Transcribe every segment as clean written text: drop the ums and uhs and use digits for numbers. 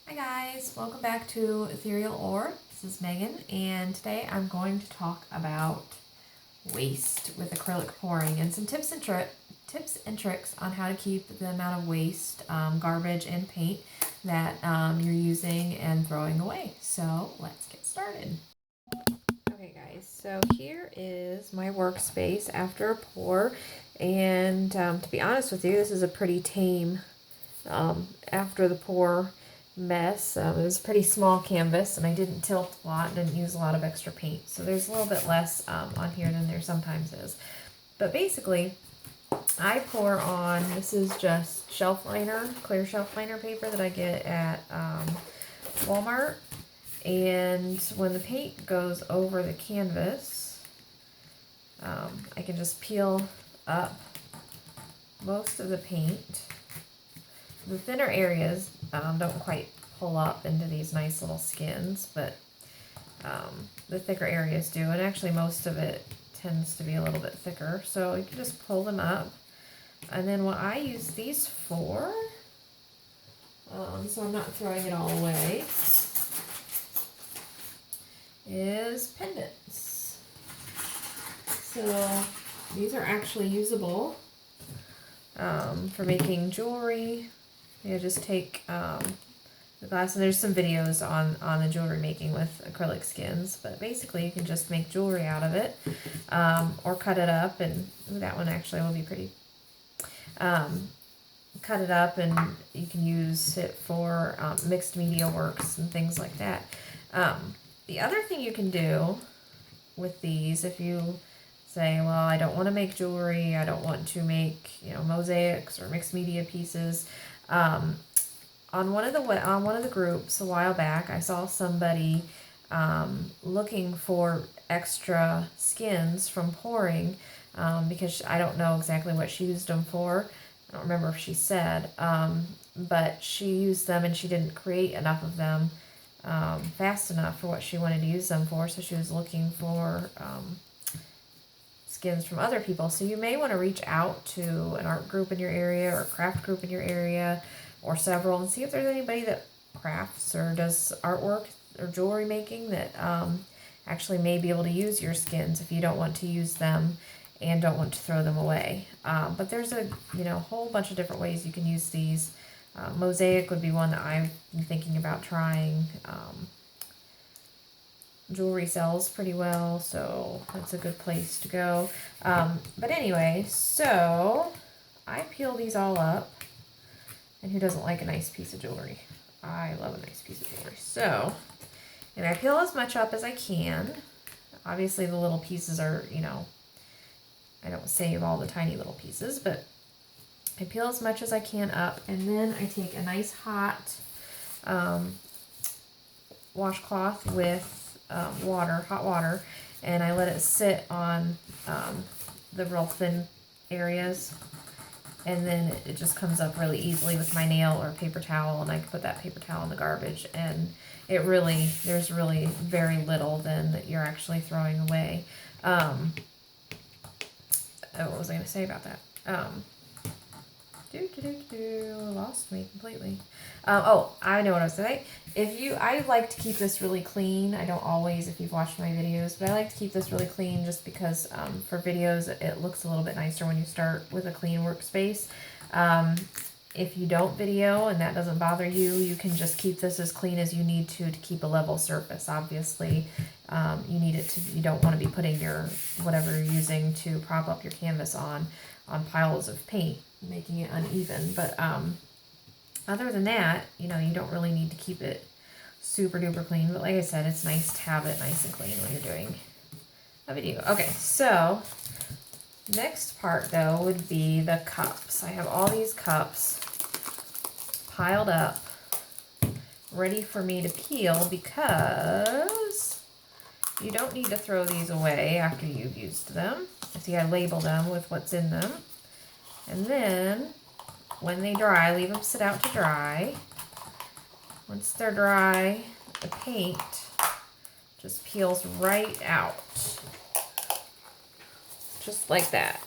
Hi guys, welcome back to Ethereal Ore. This is Megan, and today I'm going to talk about waste with acrylic pouring and some tips and tricks on how to keep the amount of waste, garbage, and paint that you're using and throwing away. So let's get started. Okay guys, so here is my workspace after a pour, and to be honest with you, this is a pretty tame after the pour mess. It was a pretty small canvas, and I didn't tilt a lot, didn't use a lot of extra paint. So there's a little bit less on here than there sometimes is. But basically, I pour on, this is just shelf liner, clear shelf liner paper that I get at Walmart. And when the paint goes over the canvas, I can just peel up most of the paint. The thinner areas don't quite pull up into these nice little skins, but the thicker areas do, and actually most of it tends to be a little bit thicker, so you can just pull them up. And then what I use these for, so I'm not throwing it all away, is pendants. So these are actually usable for making jewelry. You just take the glass, and there's some videos on the jewelry making with acrylic skins, but basically you can just make jewelry out of it, or cut it up, and that one actually will be pretty. Cut it up, and you can use it for mixed media works and things like that. The other thing you can do with these, if you say, well, I don't want to make jewelry, I don't want to make, mosaics or mixed media pieces. On one of the groups a while back, I saw somebody looking for extra skins from pouring, because I don't know exactly what she used them for. I don't remember if she said, but she used them and she didn't create enough of them fast enough for what she wanted to use them for, so she was looking for skins from other people. So you may want to reach out to an art group in your area or a craft group in your area, or several, and see if there's anybody that crafts or does artwork or jewelry making that actually may be able to use your skins if you don't want to use them and don't want to throw them away. But there's a whole bunch of different ways you can use these. Mosaic would be one that I'm thinking about trying. Jewelry sells pretty well, so that's a good place to go. But anyway, so I peel these all up. And who doesn't like a nice piece of jewelry? I love a nice piece of jewelry. So, and I peel as much up as I can. Obviously the little pieces are, I don't save all the tiny little pieces, but I peel as much as I can up, and then I take a nice hot washcloth with hot water, and I let it sit on the real thin areas. And then it just comes up really easily with my nail or paper towel, and I can put that paper towel in the garbage, and there's really very little then that you're actually throwing away. What was I going to say about that? Lost me completely. I know what I was saying. I like to keep this really clean. I don't always, if you've watched my videos, but I like to keep this really clean just because for videos it looks a little bit nicer when you start with a clean workspace. If you don't video and that doesn't bother you, you can just keep this as clean as you need to keep a level surface. Obviously, you don't want to be putting your whatever you're using to prop up your canvas on piles of paint, making it uneven. But other than that, you don't really need to keep it super duper clean. But like I said, it's nice to have it nice and clean when you're doing a video. Okay, so next part though would be the cups. I have all these cups piled up ready for me to peel, because you don't need to throw these away after you've used them. See, I label them with what's in them. And then when they dry, leave them sit out to dry. Once they're dry, the paint just peels right out. Just like that.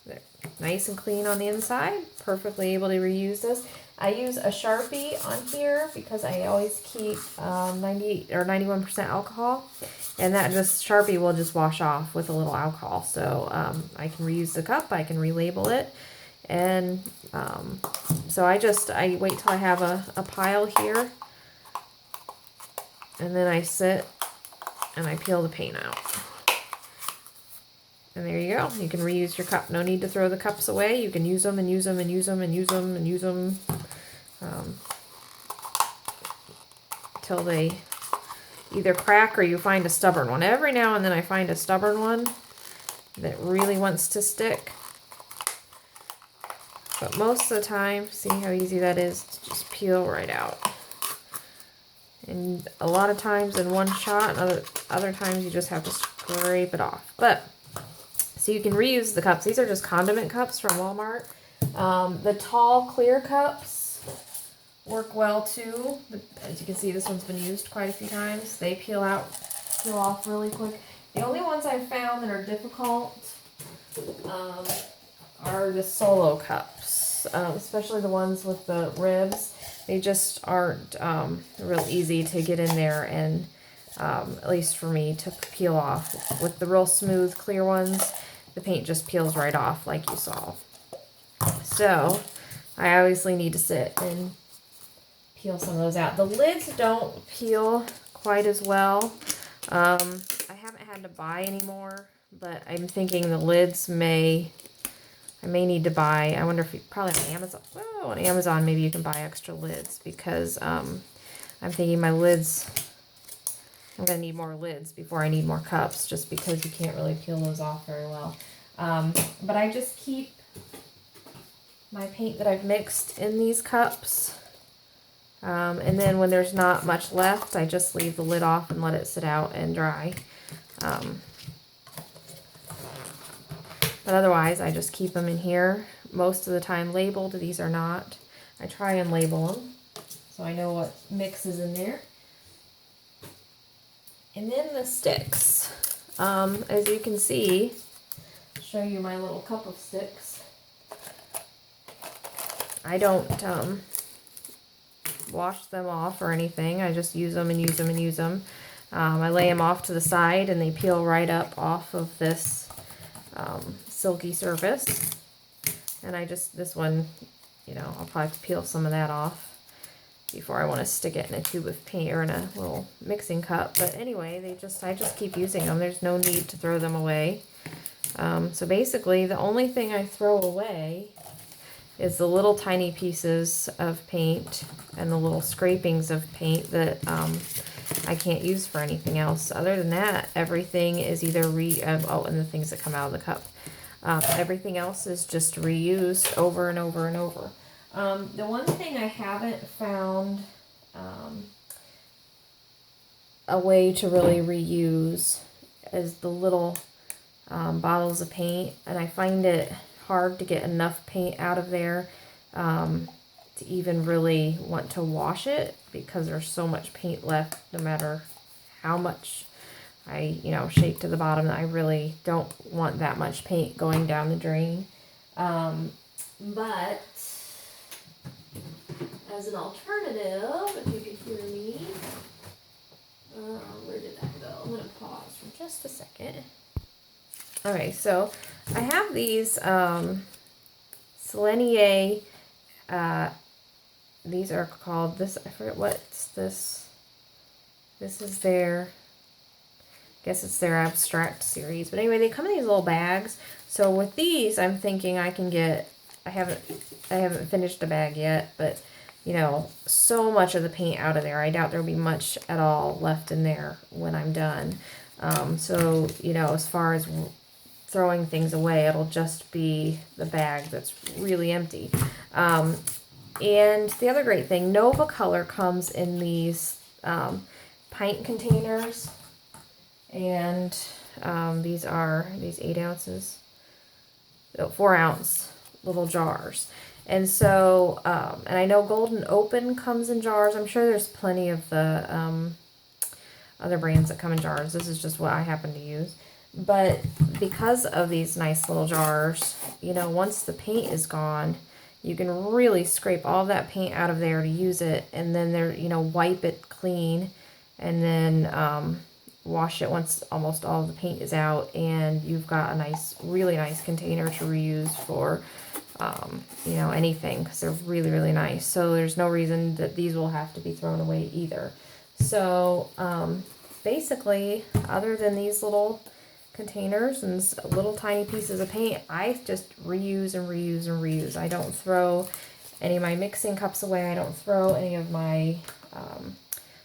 There. Nice and clean on the inside. Perfectly able to reuse this. I use a Sharpie on here because I always keep 90 or 91% alcohol, and that just Sharpie will just wash off with a little alcohol. So I can reuse the cup, I can relabel it, and so I wait till I have a pile here, and then I sit and I peel the paint out. And there you go. You can reuse your cup. No need to throw the cups away. You can use them and use them and use them and use them and use them till they either crack or you find a stubborn one. Every now and then I find a stubborn one that really wants to stick. But most of the time, see how easy that is to just peel right out. And a lot of times in one shot, other times you just have to scrape it off. But so you can reuse the cups. These are just condiment cups from Walmart. The tall clear cups work well too. As you can see, this one's been used quite a few times. They peel off really quick. The only ones I've found that are difficult are the solo cups, especially the ones with the ribs. They just aren't real easy to get in there and, at least for me, to peel off. With the real smooth, clear ones, the paint just peels right off like you saw. So I obviously need to sit and peel some of those out. The lids don't peel quite as well. I haven't had to buy any more, but I'm thinking the lids I may need to buy. I wonder if you probably on Amazon. Oh, on Amazon maybe you can buy extra lids, because I'm thinking my lids, I'm going to need more lids before I need more cups, just because you can't really peel those off very well. But I just keep my paint that I've mixed in these cups. And then when there's not much left, I just leave the lid off and let it sit out and dry. But otherwise, I just keep them in here. Most of the time labeled. These are not. I try and label them so I know what mix is in there. And then the sticks. As you can see, I'll show you my little cup of sticks. I don't wash them off or anything. I just use them and use them and use them. I lay them off to the side and they peel right up off of this silky surface. And this one, I'll probably have to peel some of that off before I want to stick it in a tube of paint or in a little mixing cup. But anyway, I just keep using them. There's no need to throw them away. So basically, the only thing I throw away is the little tiny pieces of paint and the little scrapings of paint that I can't use for anything else. Other than that, everything is either and the things that come out of the cup. Everything else is just reused over and over and over. The one thing I haven't found a way to really reuse is the little bottles of paint, and I find it hard to get enough paint out of there to even really want to wash it, because there's so much paint left no matter how much I shake to the bottom. I really don't want that much paint going down the drain. But as an alternative, if you could hear me, where did that go? I'm going to pause for just a second. Okay, so I have these Selenier, these are called, I forget what's this. This is their, I guess it's their abstract series. But anyway, they come in these little bags. So with these, I'm thinking I can get, I haven't finished a bag yet, but so much of the paint out of there. I doubt there'll be much at all left in there when I'm done. So, as far as throwing things away, it'll just be the bag that's really empty. And the other great thing, Nova Color comes in these pint containers, and these 8 ounces, 4 ounce little jars. And so, and I know Golden Open comes in jars. I'm sure there's plenty of the other brands that come in jars. This is just what I happen to use. But because of these nice little jars, once the paint is gone, you can really scrape all that paint out of there to use it, and then wipe it clean, and then wash it once almost all the paint is out, and you've got a nice, really nice container to reuse for anything, because they're really, really nice. So there's no reason that these will have to be thrown away either. So basically, other than these little containers and little tiny pieces of paint, I just reuse and reuse and reuse. I don't throw any of my mixing cups away. I don't throw any of my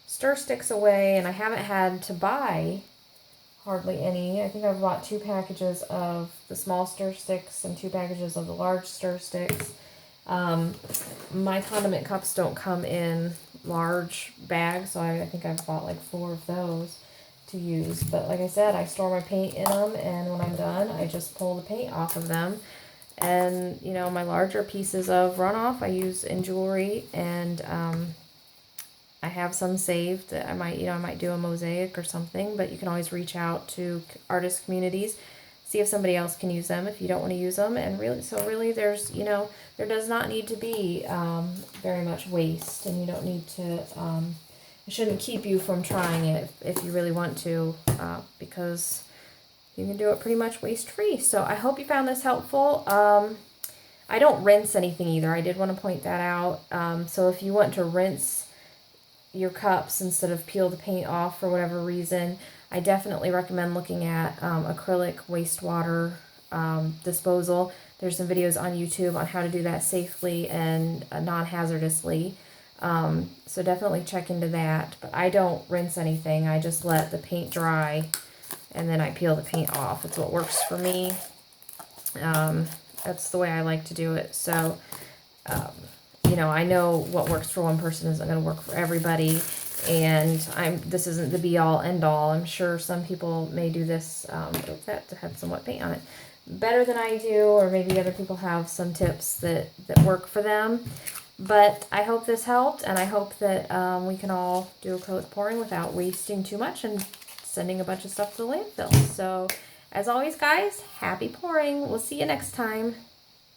stir sticks away, and I haven't had to buy hardly any. I think I've bought 2 packages of the small stir sticks and 2 packages of the large stir sticks. My condiment cups don't come in large bags, so I think I've bought like 4 of those to use. But like I said, I store my paint in them, and when I'm done, I just pull the paint off of them. And my larger pieces of runoff I use in jewelry, and I have some saved that I might do a mosaic or something. But you can always reach out to artist communities, see if somebody else can use them if you don't want to use them. And really there's there does not need to be very much waste, and you don't need to it shouldn't keep you from trying it if you really want to, because you can do it pretty much waste free. So I hope you found this helpful. I don't rinse anything either. I did want to point that out. So if you want to rinse your cups instead of peel the paint off for whatever reason, I definitely recommend looking at acrylic wastewater disposal. There's some videos on YouTube on how to do that safely and non-hazardously. So definitely check into that. But I don't rinse anything. I just let the paint dry, and then I peel the paint off. It's what works for me. That's the way I like to do it. So I know what works for one person isn't going to work for everybody, and this isn't the be-all, end-all. I'm sure some people may do this, that had some wet paint on it, better than I do, or maybe other people have some tips that work for them. But I hope this helped, and I hope that we can all do acrylic pouring without wasting too much and sending a bunch of stuff to the landfill. So, as always, guys, happy pouring. We'll see you next time.